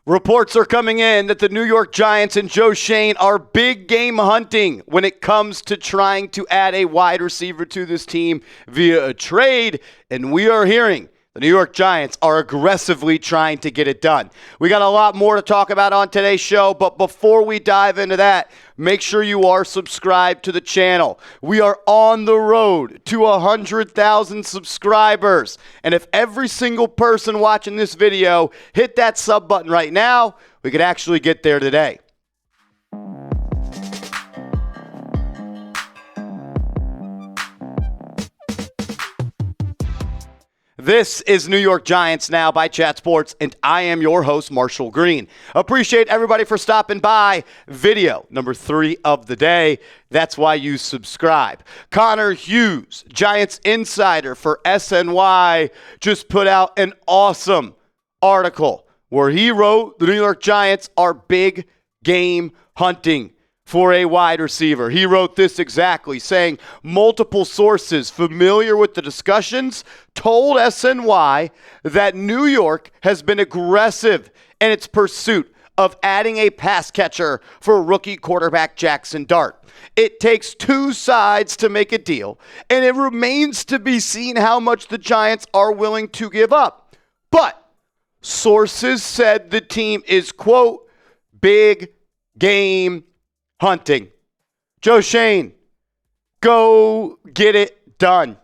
Reports are coming in that the New York Giants and Joe Schoen are big game hunting when it comes to trying to add a wide receiver to this team via a trade, and we are hearing the New York Giants are aggressively trying to get it done. We got a lot more to talk about on today's show, but before we dive into that, make sure you are subscribed to the channel. We are on the road to 100,000 subscribers, and if every single person watching this video hit that sub button right now, we could actually get there today. This is New York Giants Now by Chat Sports, and I am your host, Marshall Green. Appreciate everybody for stopping by. Video number 3 of the day. That's why you subscribe. Connor Hughes, Giants insider for SNY, just put out an awesome article where he wrote the New York Giants are big game hunting for a wide receiver. He wrote this exactly, saying multiple sources familiar with the discussions told SNY that New York has been aggressive in its pursuit of adding a pass catcher for rookie quarterback Jaxson Dart. It takes two sides to make a deal, and it remains to be seen how much the Giants are willing to give up. But sources said the team is, quote, big game hunting. Joe Schoen, go get it done.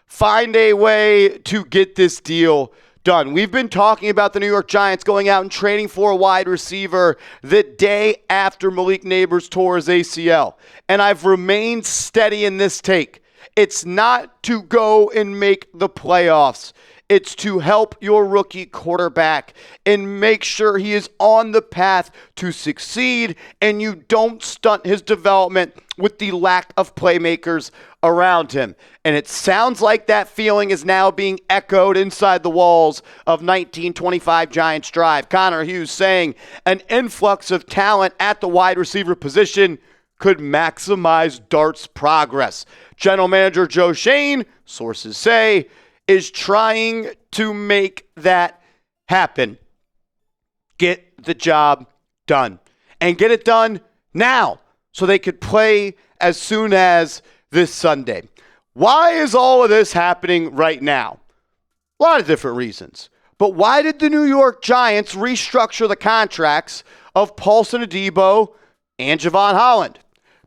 Find a way to get this deal done. We've been talking about the New York Giants going out and trading for a wide receiver the day after Malik Nabers tore his ACL. And I've remained steady in this take. It's not to go and make the playoffs. It's to help your rookie quarterback and make sure he is on the path to succeed and you don't stunt his development with the lack of playmakers around him. And it sounds like that feeling is now being echoed inside the walls of 1925 Giants Drive. Connor Hughes saying an influx of talent at the wide receiver position could maximize Dart's progress. General Manager Joe Schoen, sources say, is trying to make that happen. Get the job done. And get it done now so they could play as soon as this Sunday. Why is all of this happening right now? A lot of different reasons. But why did the New York Giants restructure the contracts of Paulson Adebo and Javon Holland?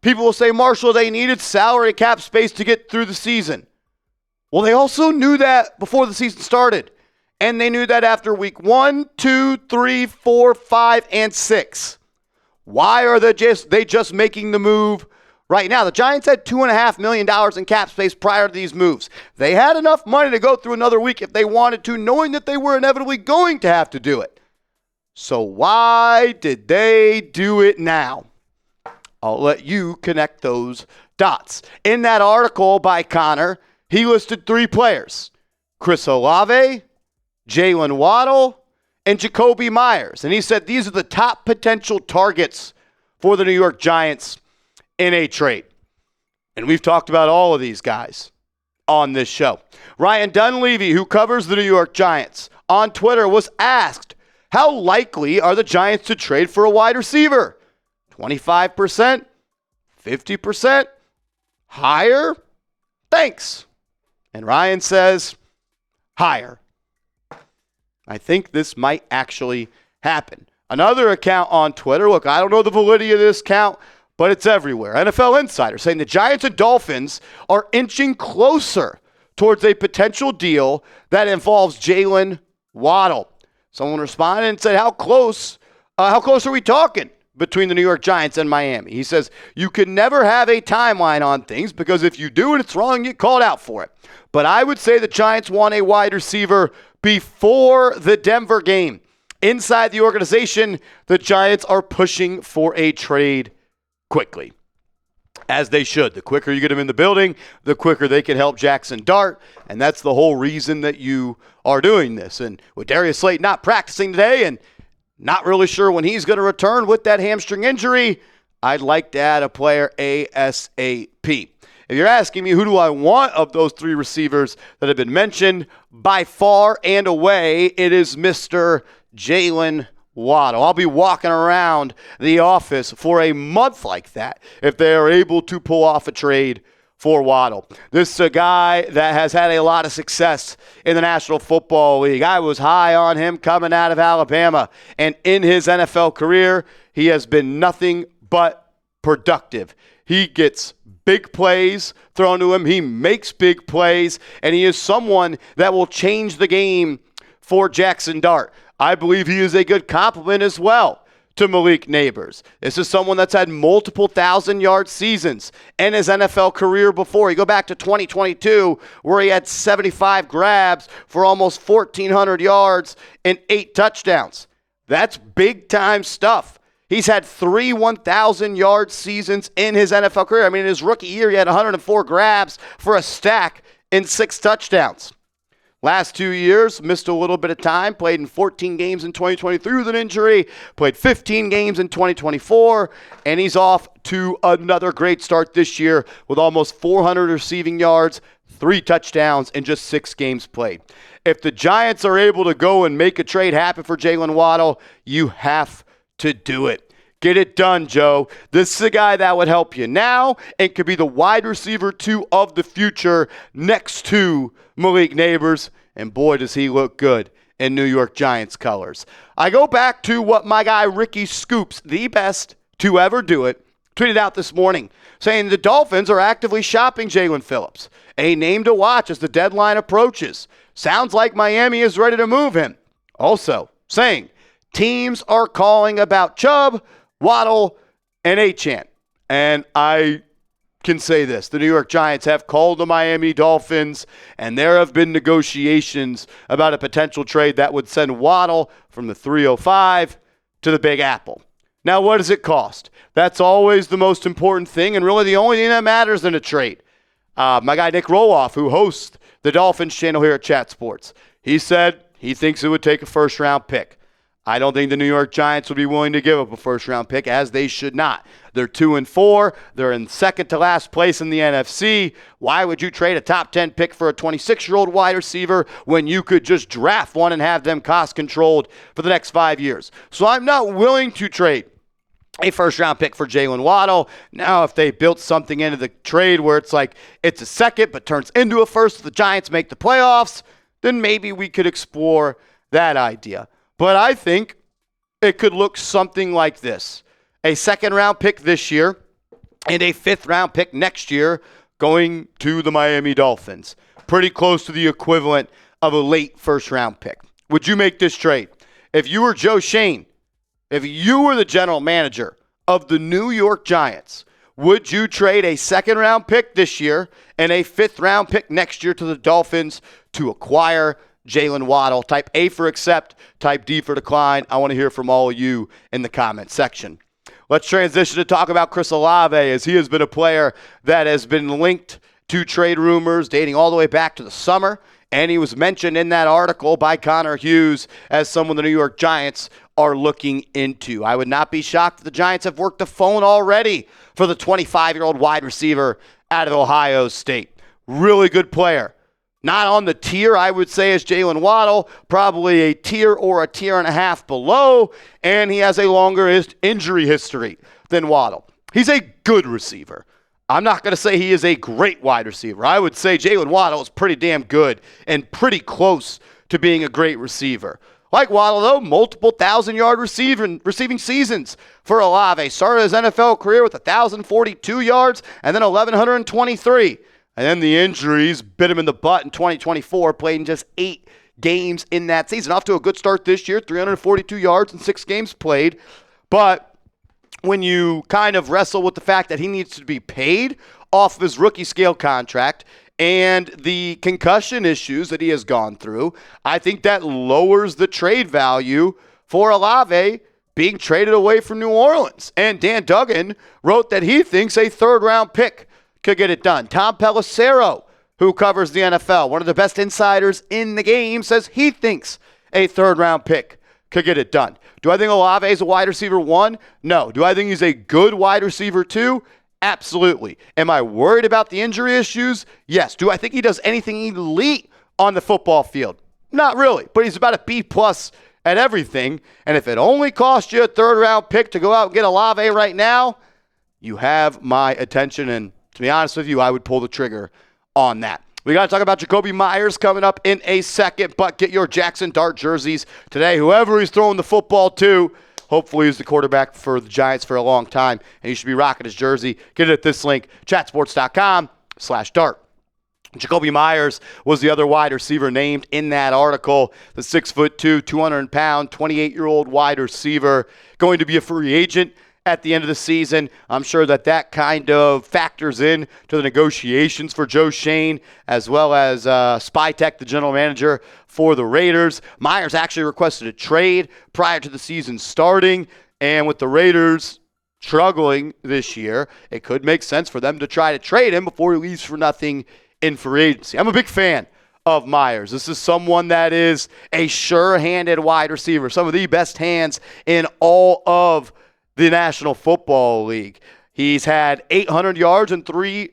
People will say, Marshall, they needed salary cap space to get through the season. Well, they also knew that before the season started. And they knew that after week 1, 2, 3, 4, 5, and 6. Why are they just making the move right now? The Giants had $2.5 million in cap space prior to these moves. They had enough money to go through another week if they wanted to, knowing that they were inevitably going to have to do it. So why did they do it now? I'll let you connect those dots. In that article by Connor, he listed 3 players: Chris Olave, Jaylen Waddle, and Jakobi Meyers. And he said these are the top potential targets for the New York Giants in a trade. And we've talked about all of these guys on this show. Ryan Dunleavy, who covers the New York Giants, on Twitter was asked, how likely are the Giants to trade for a wide receiver? 25%? 50%? Higher? Thanks. And Ryan says, higher. I think this might actually happen. Another account on Twitter, look, I don't know the validity of this account, but it's everywhere. NFL Insider saying the Giants and Dolphins are inching closer towards a potential deal that involves Jaylen Waddle. Someone responded and said, how close are we talking between the New York Giants and Miami? He says, you can never have a timeline on things because if you do and it's wrong, you get called out for it. But I would say the Giants want a wide receiver before the Denver game. Inside the organization, the Giants are pushing for a trade quickly, as they should. The quicker you get them in the building, the quicker they can help Jaxson Dart, and that's the whole reason that you are doing this. And with Darius Slayton not practicing today and not really sure when he's going to return with that hamstring injury, I'd like to add a player ASAP. If you're asking me who do I want of those 3 receivers that have been mentioned, by far and away, it is Mr. Jaylen Waddle. I'll be walking around the office for a month like that if they are able to pull off a trade for Waddle. This is a guy that has had a lot of success in the National Football League. I was high on him coming out of Alabama, and in his NFL career, he has been nothing but productive. He gets big plays thrown to him. He makes big plays, and he is someone that will change the game for Jaxson Dart. I believe he is a good complement as well to Malik Nabers. This is someone that's had multiple 1,000-yard seasons in his NFL career before. You go back to 2022 where he had 75 grabs for almost 1,400 yards and 8 touchdowns. That's big-time stuff. He's had 3 1,000-yard seasons in his NFL career. I mean, in his rookie year, he had 104 grabs for a stack and 6 touchdowns. Last 2 years, missed a little bit of time, played in 14 games in 2023 with an injury, played 15 games in 2024, and he's off to another great start this year with almost 400 receiving yards, 3 touchdowns, and just 6 games played. If the Giants are able to go and make a trade happen for Jaylen Waddle, you have to do it. Get it done, Joe. This is a guy that would help you now and could be the wide receiver 2 of the future next to Malik Nabers. And boy, does he look good in New York Giants colors. I go back to what my guy Ricky Scoops, the best to ever do it, tweeted out this morning, saying the Dolphins are actively shopping Jaelan Phillips, a name to watch as the deadline approaches. Sounds like Miami is ready to move him. Also saying teams are calling about Chubb, Waddle, and Achane. And I can say this. The New York Giants have called the Miami Dolphins, and there have been negotiations about a potential trade that would send Waddle from the 305 to the Big Apple. Now, what does it cost? That's always the most important thing, and really the only thing that matters in a trade. My guy Nick Roloff, who hosts the Dolphins channel here at Chat Sports, he said he thinks it would take a first-round pick. I don't think the New York Giants would be willing to give up a first-round pick, as they should not. They're 2-4. They're in second to last place in the NFC. Why would you trade a top 10 pick for a 26-year-old wide receiver when you could just draft one and have them cost-controlled for the next 5 years? So I'm not willing to trade a first-round pick for Jaylen Waddle. Now, if they built something into the trade where it's like it's a second but turns into a first if the Giants make the playoffs, then maybe we could explore that idea. But I think it could look something like this. A second-round pick this year and a fifth-round pick next year going to the Miami Dolphins. Pretty close to the equivalent of a late first-round pick. Would you make this trade? If you were Joe Schoen, if you were the general manager of the New York Giants, would you trade a second-round pick this year and a fifth-round pick next year to the Dolphins to acquire Jaylen Waddle? Type A for accept, type D for decline. I want to hear from all of you in the comment section. Let's transition to talk about Chris Olave, as he has been a player that has been linked to trade rumors dating all the way back to the summer, and he was mentioned in that article by Connor Hughes as someone the New York Giants are looking into. I would not be shocked if the Giants have worked the phone already for the 25-year-old wide receiver out of Ohio State. Really good player. Not on the tier, I would say, as Jaylen Waddle, probably a tier or a tier and a half below, and he has a longer injury history than Waddle. He's a good receiver. I'm not going to say he is a great wide receiver. I would say Jaylen Waddle is pretty damn good and pretty close to being a great receiver. Like Waddle, though, multiple 1,000-yard receiving seasons for Olave. Started his NFL career with 1,042 yards and then 1,123. And then the injuries bit him in the butt in 2024, played in just 8 games in that season. Off to a good start this year, 342 yards in 6 games played. But when you kind of wrestle with the fact that he needs to be paid off of his rookie scale contract and the concussion issues that he has gone through, I think that lowers the trade value for Olave being traded away from New Orleans. And Dan Duggan wrote that he thinks a third-round pick could get it done. Tom Pelissero, who covers the NFL, one of the best insiders in the game, says he thinks a third-round pick could get it done. Do I think Olave is a wide receiver 1? No. Do I think he's a good wide receiver 2? Absolutely. Am I worried about the injury issues? Yes. Do I think he does anything elite on the football field? Not really, but he's about a B+ at everything. And if it only cost you a third-round pick to go out and get Olave right now, you have my attention. And to be honest with you, I would pull the trigger on that. We got to talk about Jakobi Meyers coming up in a second, but get your Jaxson Dart jerseys today. Whoever he's throwing the football to, hopefully he's the quarterback for the Giants for a long time, and you should be rocking his jersey. Get it at this link, chatsports.com/Dart. Jakobi Meyers was the other wide receiver named in that article. The 6'2", 200-pound, 28-year-old wide receiver, going to be a free agent at the end of the season. I'm sure that kind of factors in to the negotiations for Joe Schoen, as well as Spytek, the general manager for the Raiders. Meyers actually requested a trade prior to the season starting, and with the Raiders struggling this year, it could make sense for them to try to trade him before he leaves for nothing in free agency. I'm a big fan of Meyers. This is someone that is a sure-handed wide receiver, some of the best hands in all of the National Football League. He's had 800 yards in 3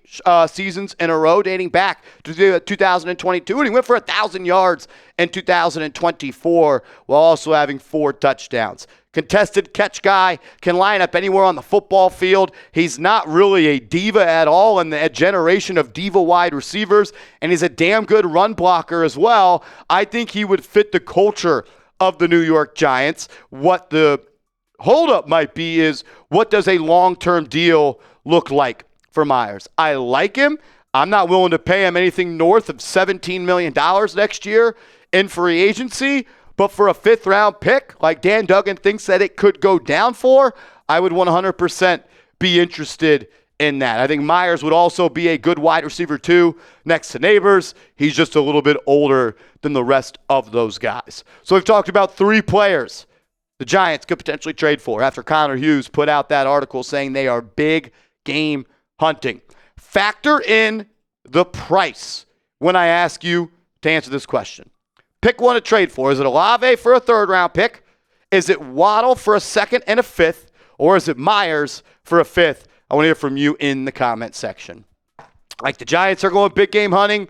seasons in a row dating back to 2022, and he went for 1,000 yards in 2024 while also having 4 touchdowns. Contested catch guy, can line up anywhere on the football field. He's not really a diva at all in the generation of diva wide receivers, and he's a damn good run blocker as well. I think he would fit the culture of the New York Giants. What the holdup might be is, what does a long-term deal look like for Meyers? I like him. I'm not willing to pay him anything north of $17 million next year in free agency, but for a 5th-round pick, like Dan Duggan thinks that it could go down for, I would 100% be interested in that. I think Meyers would also be a good wide receiver too, next to Nabers. He's just a little bit older than the rest of those guys. So we've talked about 3 players the Giants could potentially trade for after Connor Hughes put out that article saying they are big game hunting. Factor in the price when I ask you to answer this question. Pick one to trade for. Is it Olave for a 3rd-round pick? Is it Waddle for a 2nd and a 5th? Or is it Meyers for a 5th? I want to hear from you in the comment section. Like the Giants are going big game hunting,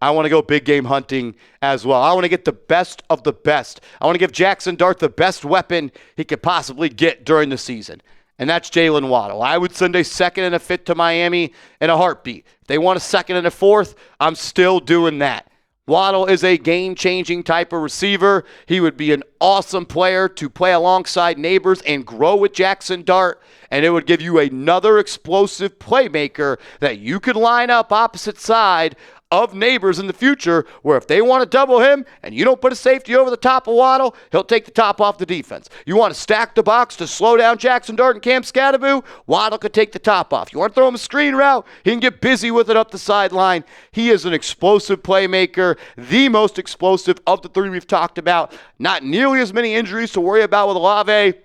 I want to go big game hunting as well. I want to get the best of the best. I want to give Jaxson Dart the best weapon he could possibly get during the season, and that's Jaylen Waddle. I would send a 2nd and a 5th to Miami in a heartbeat. If they want a 2nd and a 4th, I'm still doing that. Waddle is a game-changing type of receiver. He would be an awesome player to play alongside Nabers and grow with Jaxson Dart, and it would give you another explosive playmaker that you could line up opposite side of Nabers in the future, where if they want to double him and you don't put a safety over the top of Waddle, he'll take the top off the defense. You want to stack the box to slow down Jaxson Dart and Cam Scatterbu, Waddle could take the top off. You want to throw him a screen route, he can get busy with it up the sideline. He is an explosive playmaker, the most explosive of the 3 we've talked about. Not nearly as many injuries to worry about with Olave.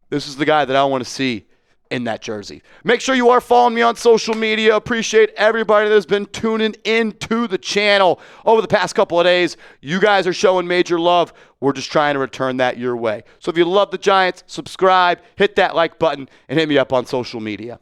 This is the guy that I want to see in that jersey. Make sure you are following me on social media. Appreciate everybody that's been tuning into the channel over the past couple of days. You guys are showing major love. We're just trying to return that your way. So if you love the Giants, subscribe, hit that like button, and hit me up on social media.